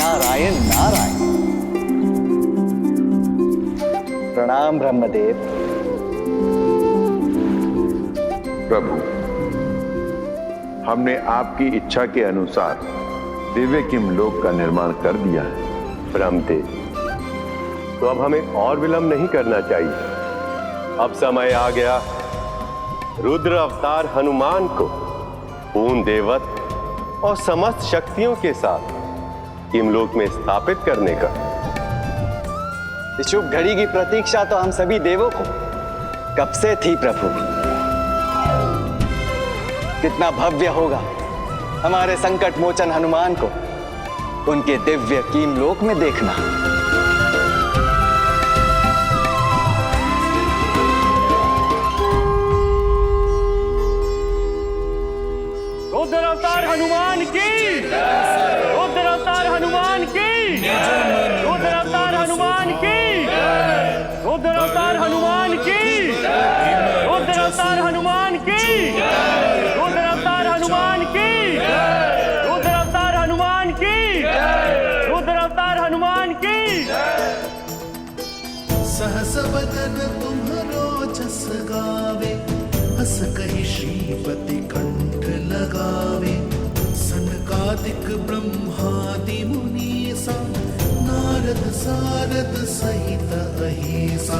नारायण नारायण। प्रणाम ब्रह्मदेव। प्रभु, हमने आपकी इच्छा के अनुसार दिव्य किमलोक का निर्माण कर दिया है। ब्रह्मदेव, तो अब हमें और विलंब नहीं करना चाहिए। अब समय आ गया रुद्र अवतार हनुमान को पूर्ण देवत्व और समस्त शक्तियों के साथ किमलोक में स्थापित करने का। इस शुभ घड़ी की प्रतीक्षा तो हम सभी देवों को कब से थी प्रभु। कितना भव्य होगा हमारे संकट मोचन हनुमान को उनके दिव्य किमलोक में देखना। रुद्र अवतार हनुमान की, रुद्र अवतार हनुमान की, रुद्र अवतार हनुमान की, रुद्र अवतार हनुमान की, रुद्र अवतार हनुमान की, रुद्र अवतार हनुमान की, रुद्र अवतार हनुमान की, रुद्र अवतार हनुमान की। सहस बदन तुम्हरो जस गावे, हस कहि श्रीपति कंठ लगावे। सनकादिक ब्रह्मादि मुनीसा, नारद सारद सहित अहिसा।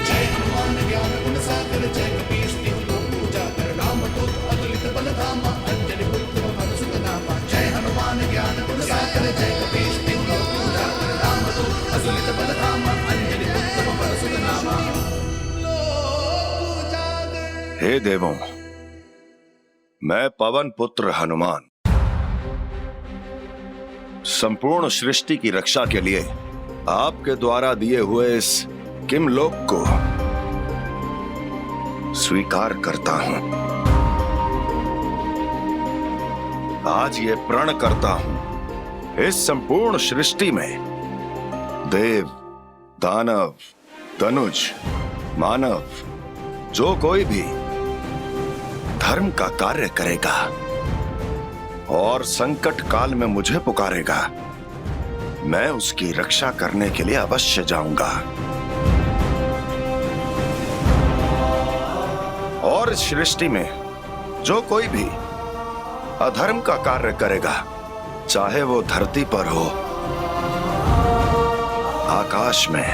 जय हनुमान ज्ञान गुण सागर, जय कपीश तिहु लोक उजागर। रामदूत अतुलित बल धामा, अंजनी पुत्र पवन सुत नामा। जय हनुमान ज्ञान गुण सागर, जय कपीश तिहु लोक उजागर। रामदूत अतुलित बल धामा, अंजनी पुत्र पवन सुत नामा। हे देवों, मैं पवन पुत्र हनुमान संपूर्ण सृष्टि की रक्षा के लिए आपके द्वारा दिए हुए इस किमलोक को स्वीकार करता हूं। आज ये प्रण करता हूं, इस संपूर्ण सृष्टि में देव, दानव, धनुष, मानव, जो कोई भी धर्म का कार्य करेगा और संकट काल में मुझे पुकारेगा, मैं उसकी रक्षा करने के लिए अवश्य जाऊंगा। और इस सृष्टि में जो कोई भी अधर्म का कार्य करेगा, चाहे वो धरती पर हो, आकाश में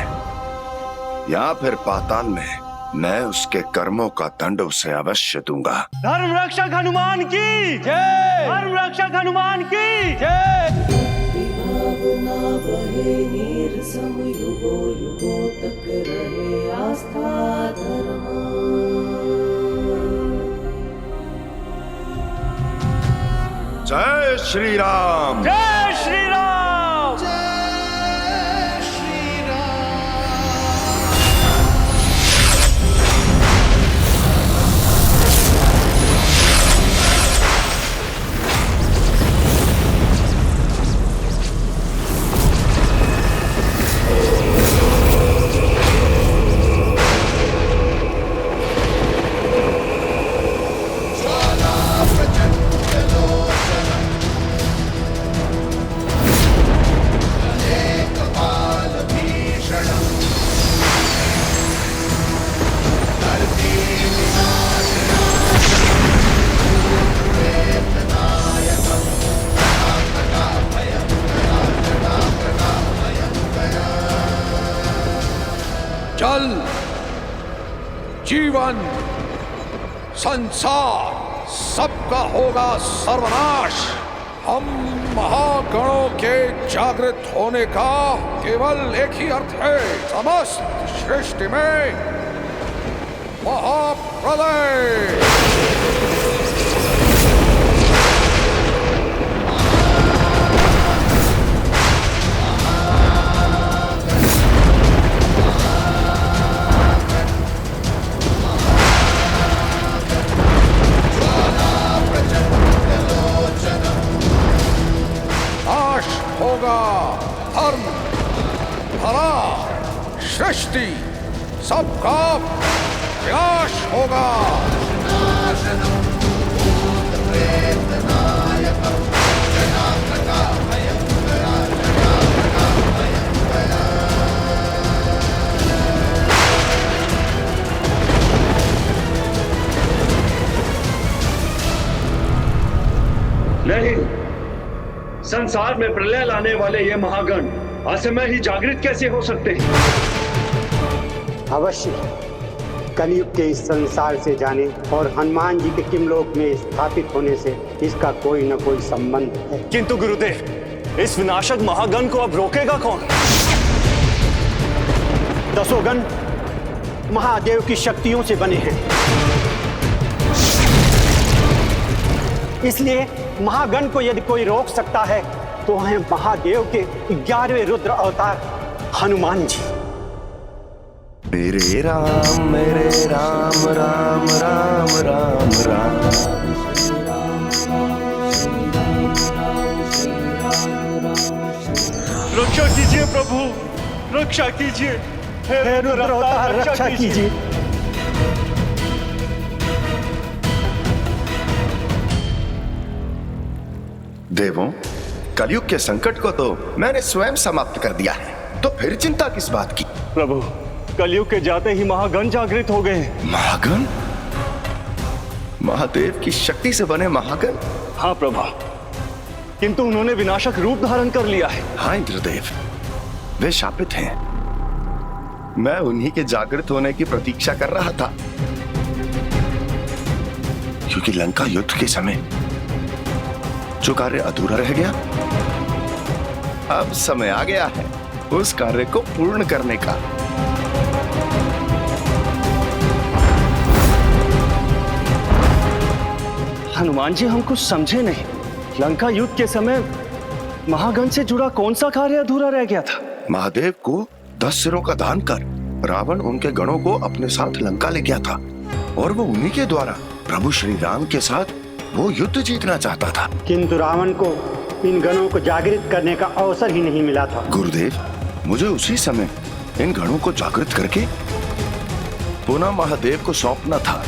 या फिर पाताल में, मैं उसके कर्मों का दंड उसे अवश्य दूंगा। धर्म रक्षक हनुमान की जय, धर्म रक्षक हनुमान की जय। युगो युगो तक रहे आस्था धर्म। जय श्री राम, जय श्री राम। जल, जीवन, संसार सबका होगा सर्वनाश। हम महागणों के जागृत होने का केवल एक ही अर्थ है, समस्त सृष्टि में महाप्रलय। होगा धर्म, धरा, सृष्टि सबका विनाश होगा। नहीं, संसार में प्रलय लाने वाले ये महागण असमय ही जागृत कैसे हो सकते हैं? अवश्य कलयुग के इस संसार से जाने और हनुमान जी के किमलोक में स्थापित होने से इसका कोई न कोई संबंध है। किंतु गुरुदेव, इस विनाशक महागण को अब रोकेगा कौन? दसों गण महादेव की शक्तियों से बने हैं, इसलिए महागण को यदि कोई रोक सकता है तो हैं महादेव के 11वें रुद्र अवतार हनुमान जी। मेरे राम राम राम राम राम। रक्षा कीजिए प्रभु, रक्षा कीजिए, हे रुद्र अवतार रक्षा कीजिए। देवों, कलयुग के संकट को तो मैंने स्वयं समाप्त कर दिया है, तो फिर चिंता किस बात की? प्रभु, कलयुग के जाते ही महागण जागृत हो गए हैं। महागण? महादेव की शक्ति से बने महागण? हाँ प्रभु, किंतु उन्होंने विनाशक रूप धारण कर लिया है। हाँ इंद्रदेव, वे शापित हैं। मैं उन्हीं के जागृत होने की प्रतीक्षा कर रहा था, क्योंकि लंका युद्ध के समय जो कार्य अधूरा रह गया, अब समय आ गया है उस कार्य को पूर्ण करने का। हनुमान जी, हम कुछ समझे नहीं। लंका युद्ध के समय महागण से जुड़ा कौन सा कार्य अधूरा रह गया था? महादेव को 10 सिरों का दान कर रावण उनके गणों को अपने साथ लंका ले गया था, और वो उन्हीं के द्वारा प्रभु श्री राम के साथ वो युद्ध जीतना चाहता था। किंतु रावण को इन गणों को जागृत करने का अवसर ही नहीं मिला था। गुरुदेव, मुझे उसी समय इन गणों को जागृत करके पुनः महादेव को सौंपना था,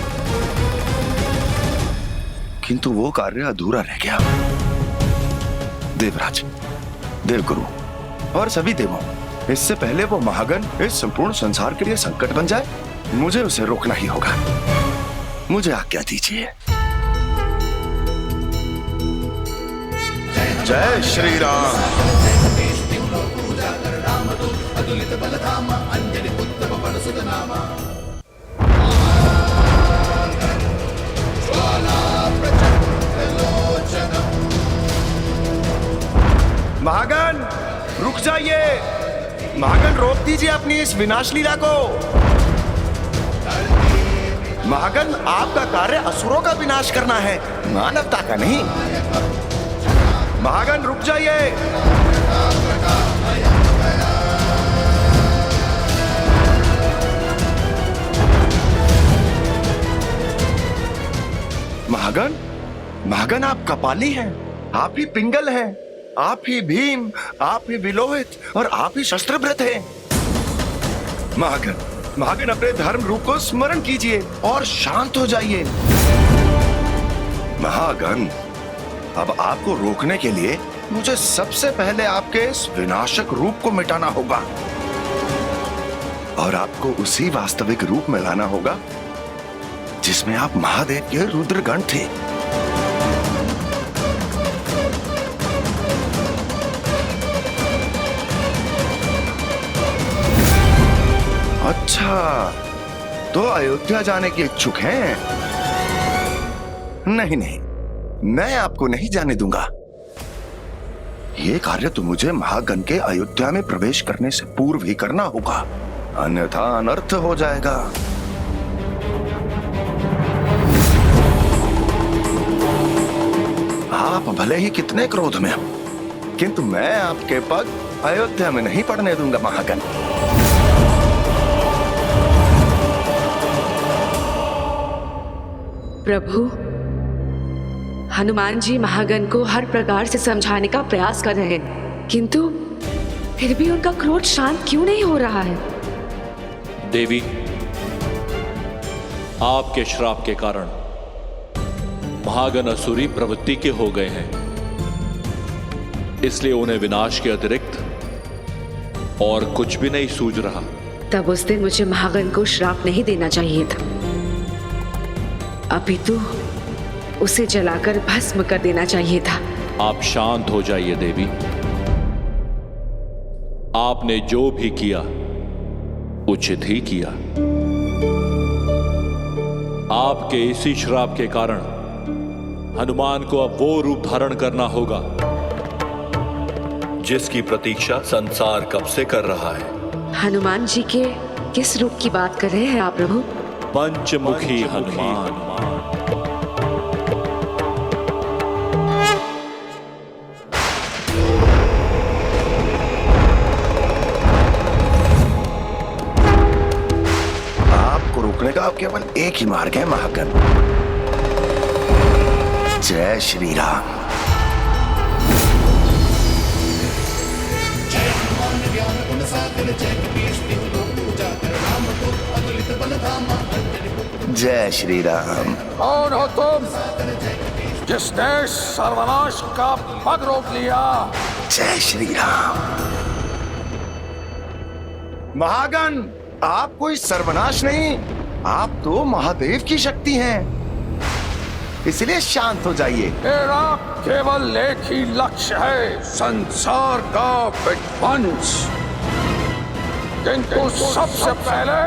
किंतु वो कार्य अधूरा रह गया। देवराज, देवगुरु और सभी देवों, इससे पहले वो महागण इस संपूर्ण संसार के लिए संकट बन जाए, मुझे उसे रोकना ही होगा। मुझे आज्ञा दीजिए। जय श्री राम। महागण, रुक जाइए। महागण, रोक दीजिए अपनी इस विनाश लीला को। महागण, आपका कार्य असुरों का विनाश करना है, मानवता का नहीं। महागण, रुक जाइए। महागण, महागण, आप कपाली हैं, आप ही पिंगल हैं, आप ही भीम, आप ही विलोहित और आप ही शस्त्रभृत हैं। महागण, महागण, अपने धर्म रूप को स्मरण कीजिए और शांत हो जाइए। महागण, अब आपको रोकने के लिए मुझे सबसे पहले आपके इस विनाशक रूप को मिटाना होगा, और आपको उसी वास्तविक रूप में लाना होगा जिसमें आप महादेव के रुद्रगण थे। अच्छा, तो अयोध्या जाने के इच्छुक हैं? नहीं नहीं, मैं आपको नहीं जाने दूंगा। ये कार्य तो मुझे महागण के अयोध्या में प्रवेश करने से पूर्व ही करना होगा, अन्यथा अनर्थ हो जाएगा। आप भले ही कितने क्रोध में हो, किंतु मैं आपके पग अयोध्या में नहीं पड़ने दूंगा महागण। प्रभु, हनुमान जी महागण को हर प्रकार से समझाने का प्रयास कर रहे हैं, किंतु फिर भी उनका क्रोध शांत क्यों नहीं हो रहा है? देवी, आपके श्राप के कारण महागण असुरी प्रवृत्ति के हो गए हैं। इसलिए उन्हें विनाश के अतिरिक्त और कुछ भी नहीं सूझ रहा। तब उस दिन मुझे महागण को श्राप नहीं देना चाहिए था, अपितु उसे जलाकर भस्म कर देना चाहिए था। आप शांत हो जाइए देवी। आपने जो भी किया उचित ही किया। आपके इसी श्राप के कारण हनुमान को अब वो रूप धारण करना होगा जिसकी प्रतीक्षा संसार कब से कर रहा है। हनुमान जी के किस रूप की बात कर रहे हैं आप प्रभु? पंचमुखी हनुमान। आपको रोकने का अब केवल एक ही मार्ग है महागण। जय श्री राम। जय हनुमान ज्ञान गुण सागर जय कपीश तिहु लोक उजागर रामदूत अतुलित बल धामा अंजनी पुत्र। जय श्री राम। कौन हो तुम जिसने सर्वनाश का पग रोक लिया? जय श्री राम। महागण, आप कोई सर्वनाश नहीं, आप तो महादेव की शक्ति हैं, इसलिए शांत हो जाइए। मेरा केवल एक ही लक्ष्य है, संसार का विध्वंस। किंतु सबसे पहले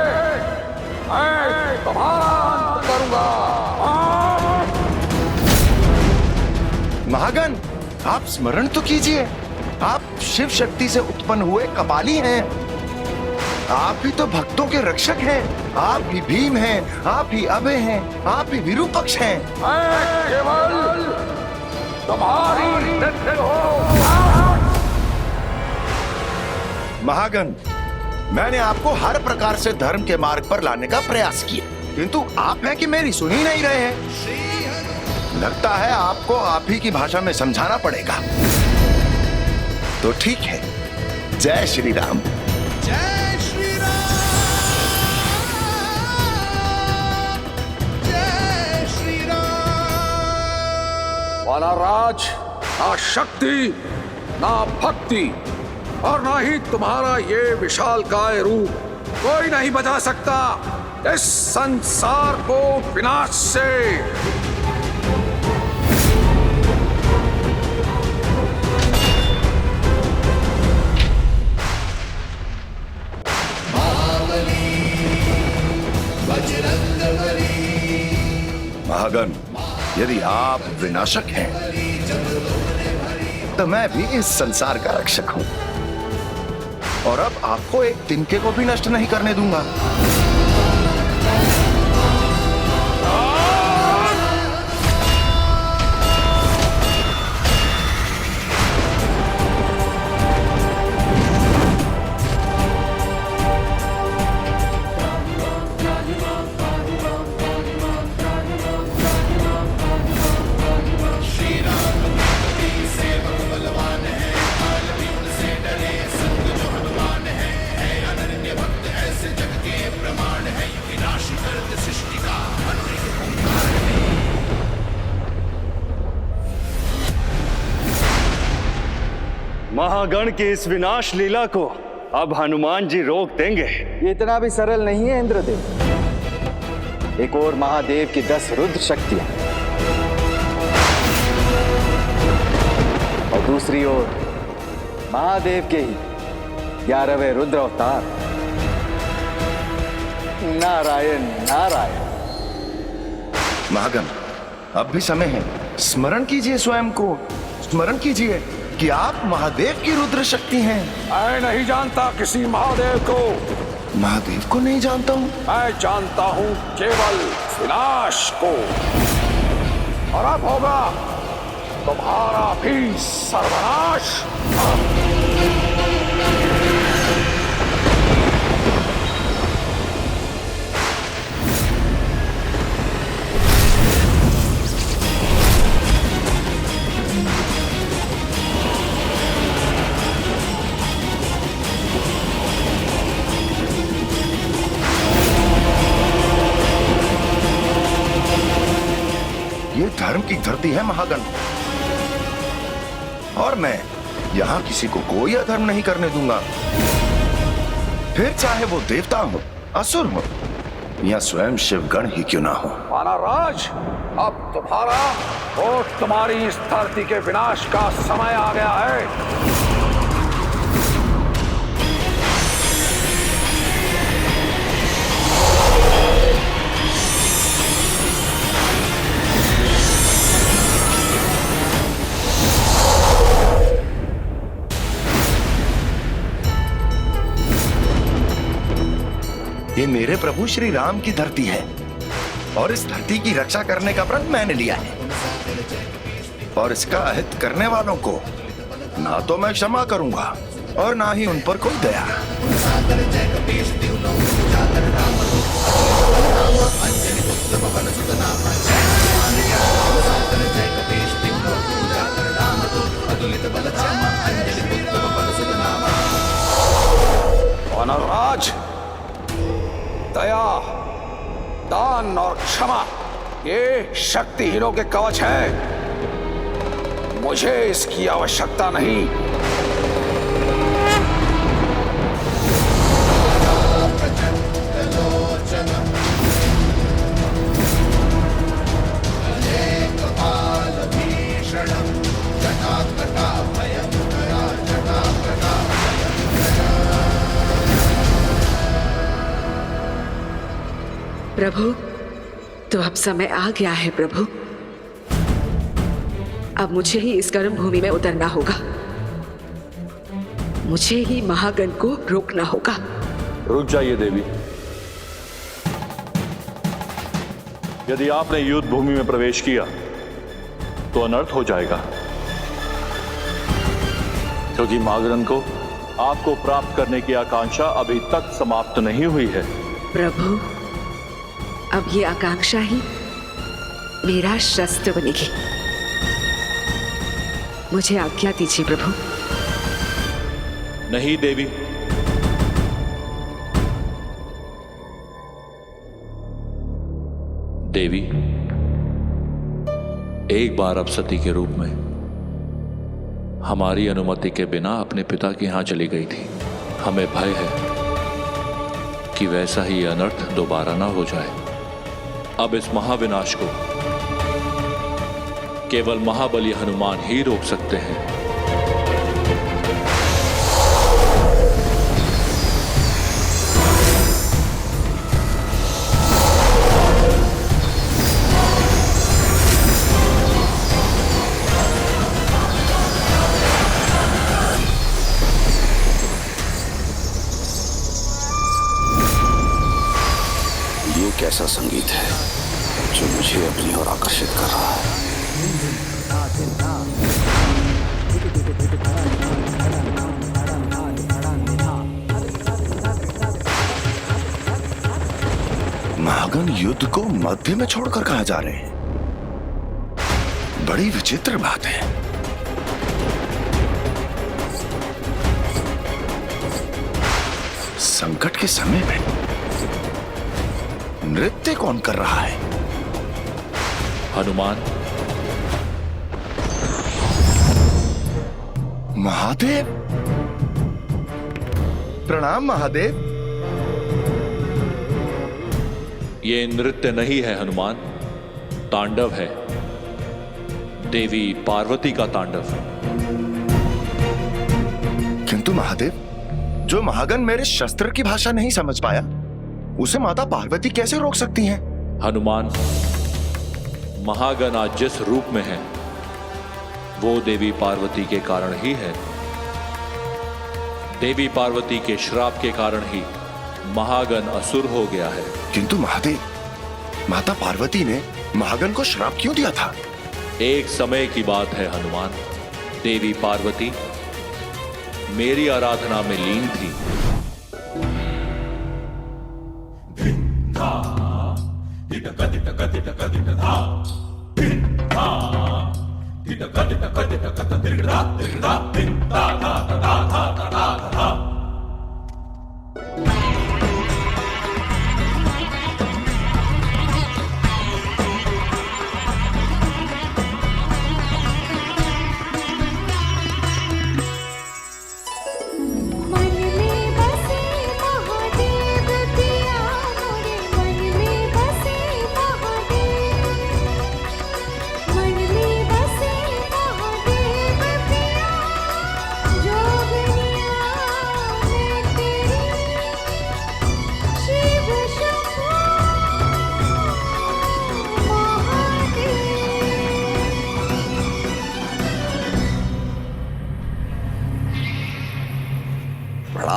मैं तुम्हारा अंत करूंगा। महागण, आप स्मरण तो कीजिए, आप शिव शक्ति से उत्पन्न हुए कपाली हैं। आप ही तो भक्तों के रक्षक हैं। आप ही भीम हैं, आप ही अभय हैं, आप ही विरूपक्ष हैं। मैं केवल तुम्हारी मृत्यु हो। महागण, मैंने आपको हर प्रकार से धर्म के मार्ग पर लाने का प्रयास किया, किंतु आप हैं कि मेरी सुन ही नहीं रहे हैं। लगता है आपको आप ही की भाषा में समझाना पड़ेगा। तो ठीक है, जय श्री राम। जय श्री राम। जय श्री राम। वानराज, ना शक्ति ना भक्ति और ना ही तुम्हारा ये विशालकाय रूप कोई नहीं बचा सकता इस संसार को विनाश से। महागण, यदि आप विनाशक हैं तो मैं भी इस संसार का रक्षक हूं, और अब आपको एक तिनके को भी नष्ट नहीं करने दूंगा। महागण की इस विनाश लीला को अब हनुमान जी रोक देंगे। ये इतना भी सरल नहीं है इंद्रदेव। एक और महादेव की 10 रुद्र शक्तियां और दूसरी ओर महादेव के ही 11वें रुद्र अवतार। नारायण नारायण। महागण, अब भी समय है, स्मरण कीजिए स्वयं को, स्मरण कीजिए कि आप महादेव की रुद्र शक्ति हैं। मैं नहीं जानता किसी महादेव को। महादेव को नहीं जानता हूँ? मैं जानता हूँ केवल विनाश को, और अब होगा तुम्हारा भी सर्वनाश। ये धर्म की धरती है महागण, और मैं यहाँ किसी को कोई अधर्म नहीं करने दूंगा, फिर चाहे वो देवता हो, असुर हो या स्वयं शिवगण ही क्यों ना हो। वानरराज, अब तुम्हारा और तुम्हारी इस धरती के विनाश का समय आ गया है। ये मेरे प्रभु श्री राम की धरती है और इस धरती की रक्षा करने का व्रत मैंने लिया है, और इसका अहित करने वालों को ना तो मैं क्षमा करूंगा और ना ही उन पर कोई दया। वानरराज, दया, दान और क्षमा ये शक्तिहीनों के कवच है। मुझे इसकी आवश्यकता नहीं। प्रभु, तो अब समय आ गया है प्रभु। अब मुझे ही इस गर्म भूमि में उतरना होगा। मुझे ही महागण को रोकना होगा। रुक जाइए देवी। यदि आपने युद्ध भूमि में प्रवेश किया तो अनर्थ हो जाएगा, क्योंकि महागण को आपको प्राप्त करने की आकांक्षा अभी तक समाप्त नहीं हुई है। प्रभु, अब ये आकांक्षा ही मेरा शस्त्र बनेगी। मुझे आज्ञा दीजिए प्रभु। नहीं देवी, देवी एक बार अप्सती के रूप में हमारी अनुमति के बिना अपने पिता के यहां चली गई थी। हमें भय है कि वैसा ही अनर्थ दोबारा ना हो जाए। अब इस महाविनाश को केवल महाबली हनुमान ही रोक सकते हैं। ये कैसा संगीत है जो मुझे अपनी ओर आकर्षित कर रहा है? महागण युद्ध को मध्य में छोड़कर कहां जा रहे हैं? बड़ी विचित्र बात है। संकट के समय में नृत्य कौन कर रहा है? हनुमान। महादेव, प्रणाम महादेव। ये नृत्य नहीं है हनुमान, तांडव है। देवी पार्वती का तांडव। किंतु महादेव, जो महागण मेरे शस्त्र की भाषा नहीं समझ पाया, उसे माता पार्वती कैसे रोक सकती हैं? हनुमान, महागण आज जिस रूप में है वो देवी पार्वती के कारण ही है। देवी पार्वती के श्राप के कारण ही महागण असुर हो गया है। किंतु महादेव, माता पार्वती ने महागण को श्राप क्यों दिया था? एक समय की बात है हनुमान। देवी पार्वती मेरी आराधना में लीन थी।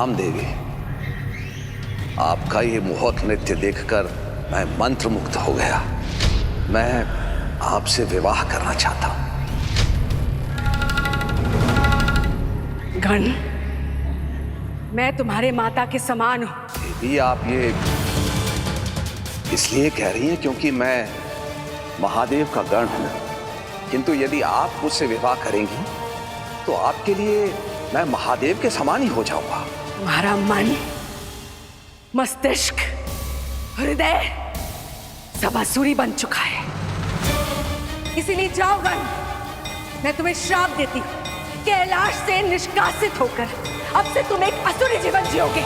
प्रणाम देवी। आपका ये मोहक नृत्य देखकर मैं मंत्रमुग्ध हो गया। मैं आपसे विवाह करना चाहता हूं। गण, मैं तुम्हारे माता के समान हूं। देवी, आप ये इसलिए कह रही हैं क्योंकि मैं महादेव का गण हूं। किंतु यदि आप मुझसे विवाह करेंगी तो आपके लिए मैं महादेव के समान ही हो जाऊंगा। तुम्हारा मन, मस्तिष्क, हृदय सब असुरी बन चुका है। इसीलिए जाओ गण, मैं तुम्हें श्राप देती हूं। कैलाश से निष्कासित होकर अब से तुम एक असुरी जीवन जियोगे।